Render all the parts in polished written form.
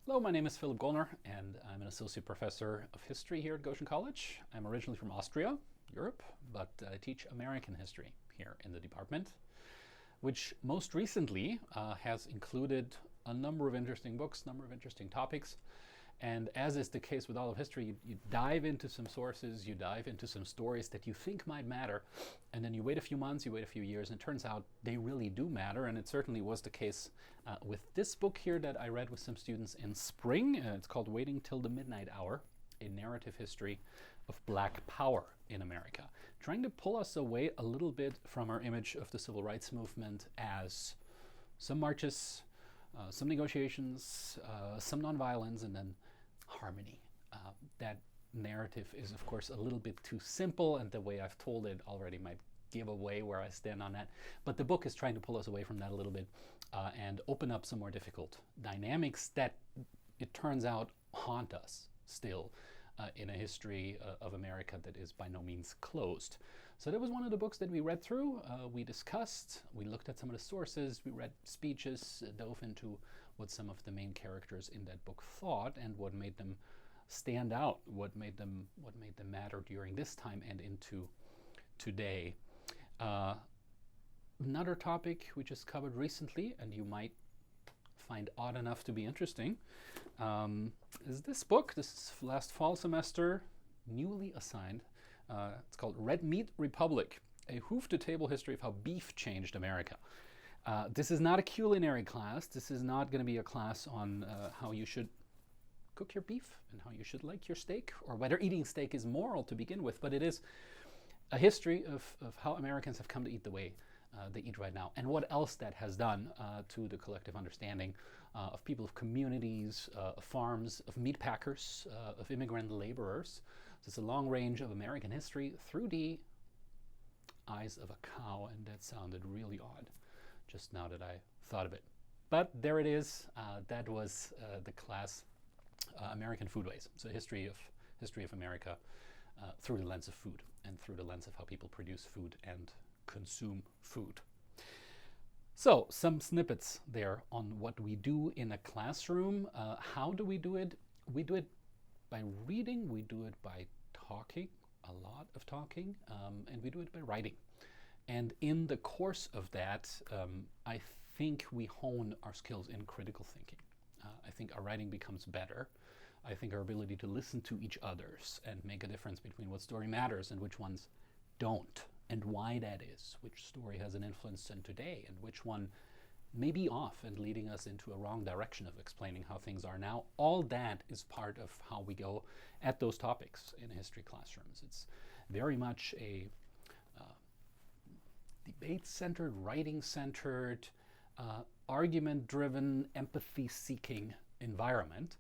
Hello, my name is Philip Gollner, and I'm an associate professor of history here at Goshen College. I'm originally from Austria, Europe, but I teach American history here in the department, which most recently has included a number of interesting books, number of interesting topics. And as is the case with all of history, you dive into some sources, you dive into some stories that you think might matter, and then you wait a few months, you wait a few years, and it turns out they really do matter. And it certainly was the case with this book here that I read with some students in spring. It's called Waiting Till the Midnight Hour, a narrative history of Black power in America, trying to pull us away a little bit from our image of the civil rights movement as some marches, some negotiations, some nonviolence, and then harmony. That narrative is, of course, a little bit too simple, and the way I've told it already might give away where I stand on that. But the book is trying to pull us away from that a little bit and open up some more difficult dynamics that, it turns out, haunt us still in a history of America that is by no means closed. So that was one of the books that we read through. We discussed, we looked at some of the sources, we read speeches, dove into what some of the main characters in that book thought and what made them stand out, what made them matter during this time and into today. Another topic we just covered recently, and you might find odd enough to be interesting, is this book. This is last fall semester, newly assigned. It's called Red Meat Republic, a hoof-to-table history of how beef changed America. This is not a culinary class. This is not going to be a class on how you should cook your beef and how you should like your steak, or whether eating steak is moral to begin with, but it is a history of how Americans have come to eat the way they eat right now, and what else that has done to the collective understanding of people, of communities, of farms, of meat packers, of immigrant laborers. So it's a long range of American history through the eyes of a cow, and that sounded really odd just now that I thought of it. But there it is. That was the class, American Foodways. So history of America through the lens of food and through the lens of how people produce food and consume food. So some snippets there on what we do in a classroom. How do we do it? We do it by reading, we do it by talking, a lot of talking, and we do it by writing. And in the course of that, I think we hone our skills in critical thinking. I think our writing becomes better. I think our ability to listen to each other's and make a difference between what story matters and which ones don't, and why that is, which story has an influence in today and which one may be off and leading us into a wrong direction of explaining how things are now. All that is part of how we go at those topics in history classrooms. It's very much a debate-centered, writing-centered, argument-driven, empathy-seeking environment.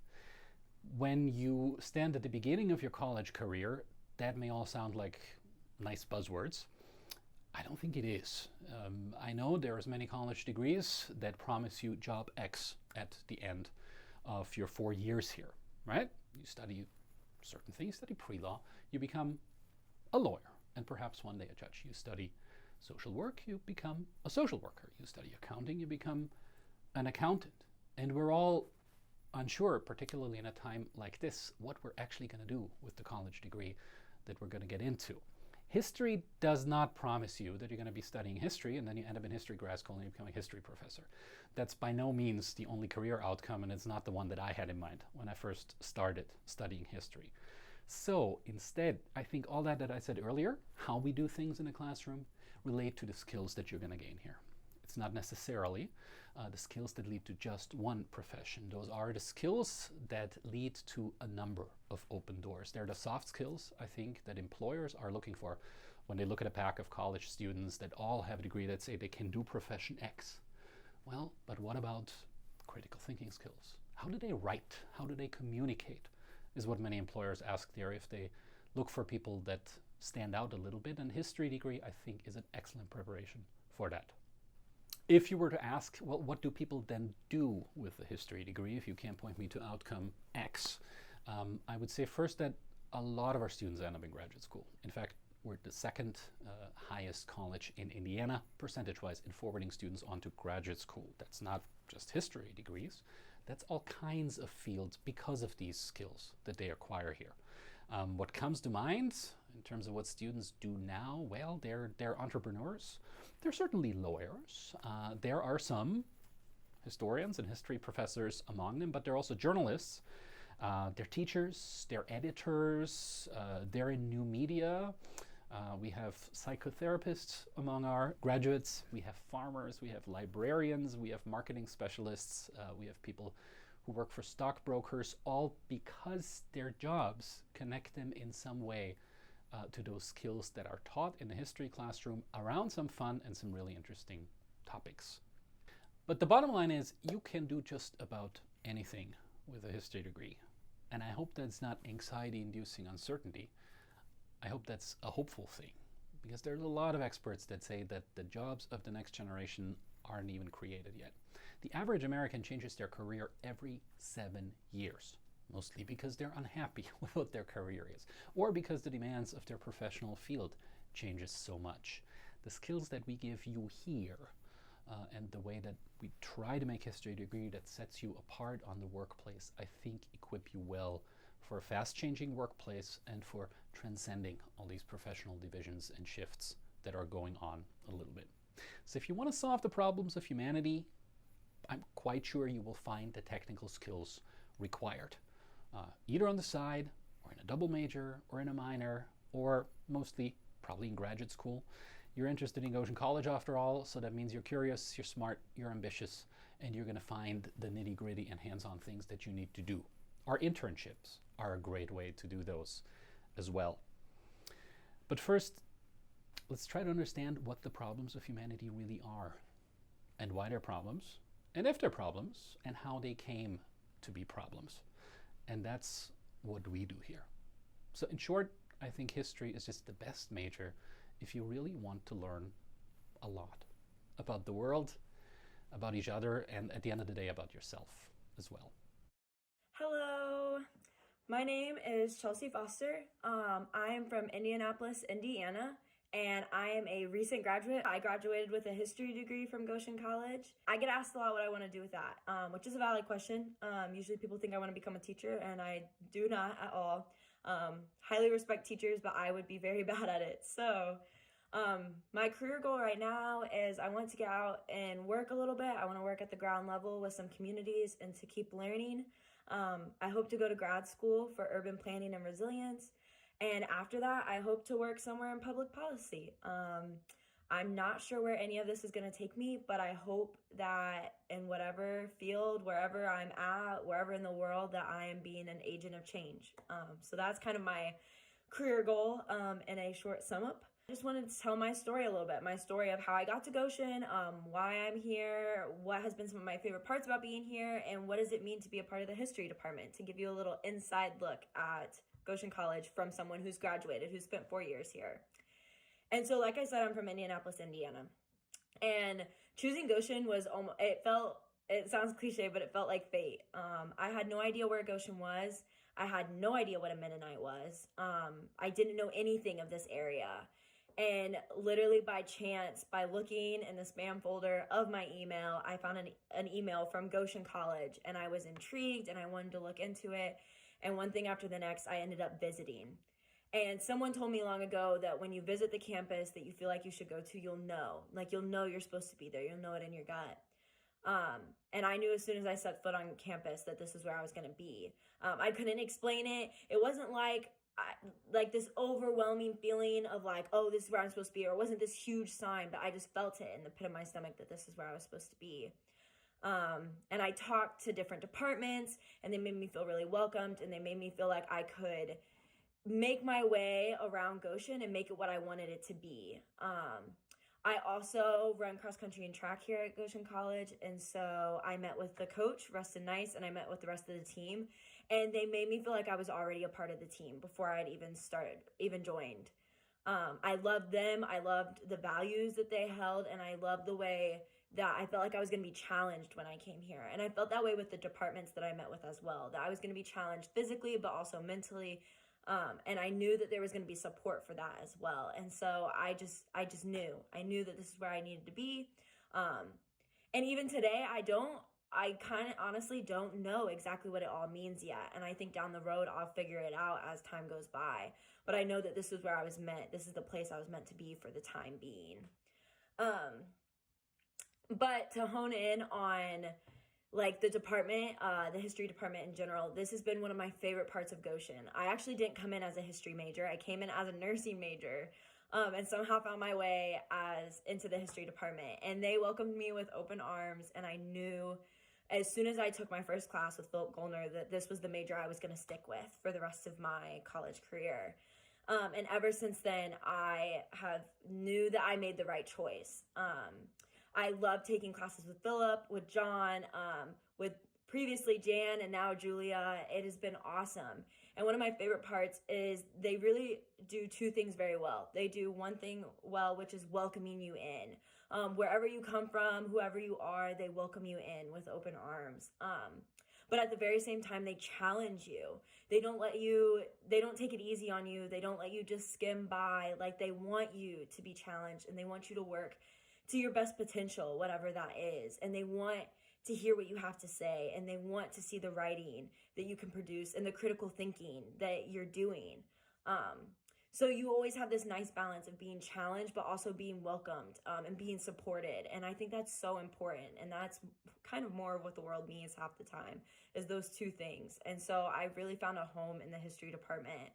When you stand at the beginning of your college career, that may all sound like nice buzzwords. I don't think it is. I know there's many college degrees that promise you job X at the end of your 4 years here, right? You study certain things, you study pre-law, you become a lawyer, and perhaps one day a judge. You study social work, you become a social worker. You study accounting, you become an accountant. And we're all unsure, particularly in a time like this, what we're actually going to do with the college degree that we're going to get into. History does not promise you that you're going to be studying history and then you end up in history grad school and you become a history professor. That's by no means the only career outcome, and it's not the one that I had in mind when I first started studying history. So instead, I think all that I said earlier, how we do things in a classroom, relate to the skills that you're going to gain here. It's not necessarily the skills that lead to just one profession. Those are the skills that lead to a number of open doors. They're the soft skills, I think, that employers are looking for when they look at a pack of college students that all have a degree that say they can do profession X. Well, but what about critical thinking skills? How do they write? How do they communicate? Is what many employers ask there if they look for people that stand out a little bit. And history degree, I think, is an excellent preparation for that. If you were to ask, well, what do people then do with a history degree if you can't point me to outcome X? I would say first that a lot of our students end up in graduate school. In fact, we're the second highest college in Indiana, percentage-wise, in forwarding students onto graduate school. That's not just history degrees. That's all kinds of fields because of these skills that they acquire here. What comes to mind in terms of what students do now? Well, they're entrepreneurs. They're certainly lawyers. There are some historians and history professors among them, but they're also journalists. They're teachers, they're editors, they're in new media. We have psychotherapists among our graduates. We have farmers, we have librarians, we have marketing specialists, we have people who work for stockbrokers, all because their jobs connect them in some way to those skills that are taught in the history classroom around some fun and some really interesting topics. But the bottom line is you can do just about anything with a history degree. And I hope that's not anxiety-inducing uncertainty. I hope that's a hopeful thing, because there's a lot of experts that say that the jobs of the next generation aren't even created yet. The average American changes their career every 7 years, mostly because they're unhappy with what their career is, or because the demands of their professional field changes so much. The skills that we give you here and the way that we try to make history a degree that sets you apart on the workplace, I think equip you well for a fast-changing workplace and for transcending all these professional divisions and shifts that are going on a little bit. So if you want to solve the problems of humanity, I'm quite sure you will find the technical skills required, either on the side, or in a double major, or in a minor, or mostly probably in graduate school. You're interested in Goshen College after all, so that means you're curious, you're smart, you're ambitious, and you're going to find the nitty-gritty and hands-on things that you need to do. Our internships are a great way to do those as well. But first, let's try to understand what the problems of humanity really are, and why they're problems, and if they're problems, and how they came to be problems. And that's what we do here. So in short, I think history is just the best major if you really want to learn a lot about the world, about each other, and at the end of the day, about yourself as well. Hello, my name is Chelsea Foster. I am from Indianapolis, Indiana, and I am a recent graduate. I graduated with a history degree from Goshen College. I get asked a lot what I want to do with that, which is a valid question. Usually people think I want to become a teacher, and I do not at all. Highly respect teachers, but I would be very bad at it. So my career goal right now is I want to get out and work a little bit. I want to work at the ground level with some communities and to keep learning. I hope to go to grad school for urban planning and resilience. And after that, I hope to work somewhere in public policy. I'm not sure where any of this is going to take me, but I hope that in whatever field, wherever I'm at, wherever in the world, that I am being an agent of change. So that's kind of my career goal in a short sum up. I just wanted to tell my story a little bit, my story of how I got to Goshen, why I'm here, what has been some of my favorite parts about being here, and what does it mean to be a part of the history department, to give you a little inside look at Goshen College from someone who's graduated, who spent 4 years here. And so, like I said, I'm from Indianapolis, Indiana. And choosing Goshen was almost, it sounds cliche, but it felt like fate. I had no idea where Goshen was. I had no idea what a Mennonite was. I didn't know anything of this area. And literally by chance, by looking in the spam folder of my email, I found an email from Goshen College, and I was intrigued and I wanted to look into it. And one thing after the next, I ended up visiting. And someone told me long ago that when you visit the campus that you feel like you should go to, you'll know you're supposed to be there. You'll know it in your gut. And I knew as soon as I set foot on campus that this is where I was going to be. I couldn't explain it. It wasn't like this overwhelming feeling of like, oh, this is where I'm supposed to be, or it wasn't this huge sign, but I just felt it in the pit of my stomach that this is where I was supposed to be. And I talked to different departments, and they made me feel really welcomed, and they made me feel like I could make my way around Goshen and make it what I wanted it to be. I also run cross country and track here at Goshen College, and so I met with the coach, Rustin Nice, and I met with the rest of the team, and they made me feel like I was already a part of the team before I had even joined. I loved them. I loved the values that they held, and I loved the way that I felt like I was going to be challenged when I came here. And I felt that way with the departments that I met with as well, that I was going to be challenged physically, but also mentally. And I knew that there was going to be support for that as well. And so I just knew that this is where I needed to be. And even today, I don't I kind of honestly don't know exactly what it all means yet. And I think down the road, I'll figure it out as time goes by. But I know that this is where I was meant, this is the place I was meant to be for the time being. But to hone in on like the department, the history department in general, this has been one of my favorite parts of Goshen. I actually didn't come in as a history major. I came in as a nursing major, and somehow found my way into the history department. And they welcomed me with open arms, and I knew as soon as I took my first class with Philip Gollner that this was the major I was going to stick with for the rest of my college career. And ever since then, I have knew that I made the right choice. I love taking classes with Philip, with John, with previously Jan, and now Julia. It has been awesome. And one of my favorite parts is they really do two things very well. They do one thing well, which is welcoming you in. Wherever you come from, whoever you are, they welcome you in with open arms. But at the very same time, they challenge you. They don't take it easy on you. They don't let you just skim by. Like, they want you to be challenged, and they want you to work to your best potential, whatever that is. And they want to hear what you have to say, and they want to see the writing that you can produce and the critical thinking that you're doing. So you always have this nice balance of being challenged, but also being welcomed, and being supported. And I think that's so important. And that's kind of more of what the world needs half the time, is those two things. And so I really found a home in the history department.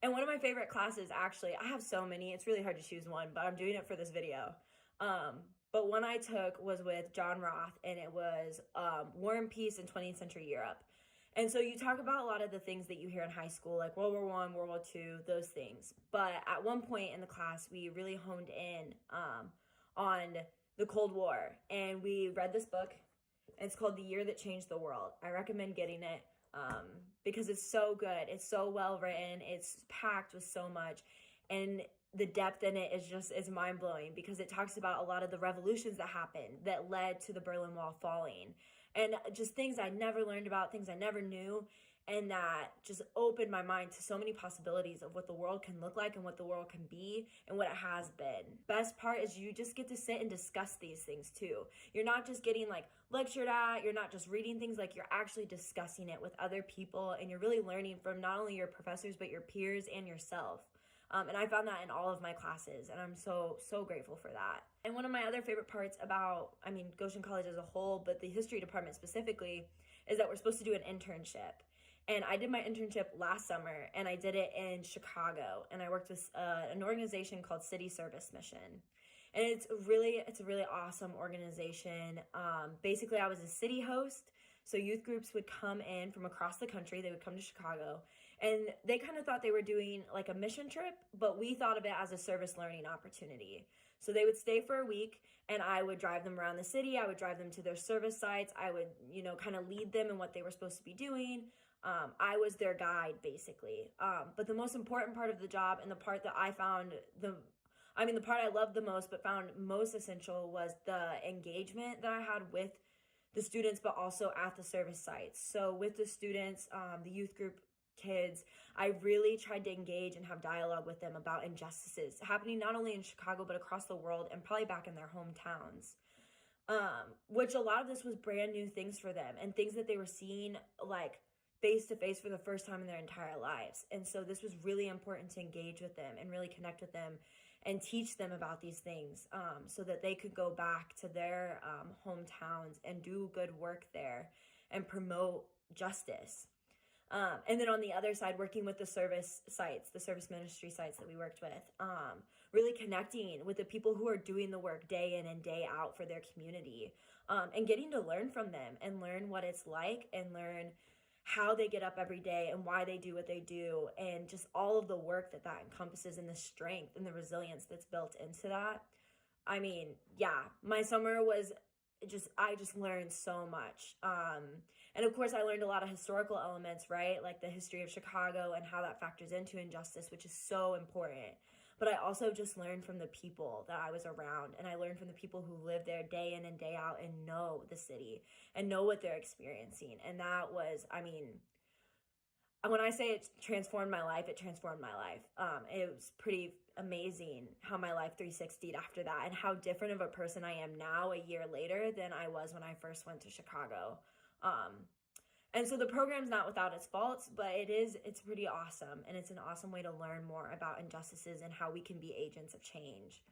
And one of my favorite classes, actually, I have so many, it's really hard to choose one, but I'm doing it for this video. But one I took was with John Roth, and it was War and Peace in 20th Century Europe. And so you talk about a lot of the things that you hear in high school, like World War I, World War II, those things. But at one point in the class, we really honed in on the Cold War. And we read this book. It's called The Year That Changed the World. I recommend getting it because it's so good. It's so well written. It's packed with so much. And the depth in it is mind-blowing, because it talks about a lot of the revolutions that happened that led to the Berlin Wall falling. And just things I never learned about, things I never knew, and that just opened my mind to so many possibilities of what the world can look like and what the world can be and what it has been. Best part is you just get to sit and discuss these things too. You're not just getting like lectured at, you're not just reading things, like you're actually discussing it with other people, and you're really learning from not only your professors, but your peers and yourself. And I found that in all of my classes, and I'm so grateful for that. And one of my other favorite parts about, Goshen College as a whole, but the history department specifically, is that we're supposed to do an internship. And I did my internship last summer, and I did it in Chicago, and I worked with an organization called City Service Mission. And it's a really awesome organization. Basically, I was a city host, so youth groups would come in from across the country. They would come to Chicago, and they kind of thought they were doing like a mission trip, but we thought of it as a service learning opportunity. So they would stay for a week, and I would drive them around the city. I would drive them to their service sites. I would, kind of lead them in what they were supposed to be doing. I was their guide, basically. But the most important part of the job, and the part that I found the part I loved the most, but found most essential, was the engagement that I had with the students, but also at the service sites. So with the students, the youth group kids, I really tried to engage and have dialogue with them about injustices happening not only in Chicago, but across the world, and probably back in their hometowns. Which a lot of this was brand new things for them, and things that they were seeing like face to face for the first time in their entire lives. And so this was really important to engage with them and really connect with them and teach them about these things, so that they could go back to their hometowns and do good work there and promote justice. And then on the other side, working with the service sites, the service ministry sites that we worked with, really connecting with the people who are doing the work day in and day out for their community, and getting to learn from them and learn what it's like, and learn how they get up every day and why they do what they do, and just all of the work that encompasses, and the strength and the resilience that's built into that. My summer was I just learned so much. And of course I learned a lot of historical elements, right? Like the history of Chicago and how that factors into injustice, which is so important. But I also just learned from the people that I was around, and I learned from the people who live there day in and day out and know the city and know what they're experiencing. And that was, when I say it transformed my life, it transformed my life. It was pretty amazing how my life 360'd after that, and how different of a person I am now a year later than I was when I first went to Chicago. And so the program's not without its faults, but it's pretty awesome. And it's an awesome way to learn more about injustices and how we can be agents of change.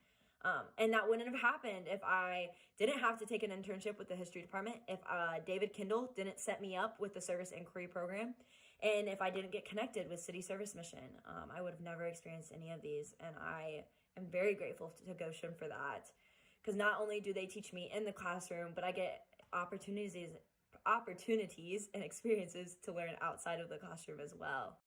And that wouldn't have happened if I didn't have to take an internship with the history department, if David Kindle didn't set me up with the service inquiry program, and if I didn't get connected with City Service Mission. I would have never experienced any of these, and I am very grateful to Goshen for that, because not only do they teach me in the classroom, but I get opportunities and experiences to learn outside of the classroom as well.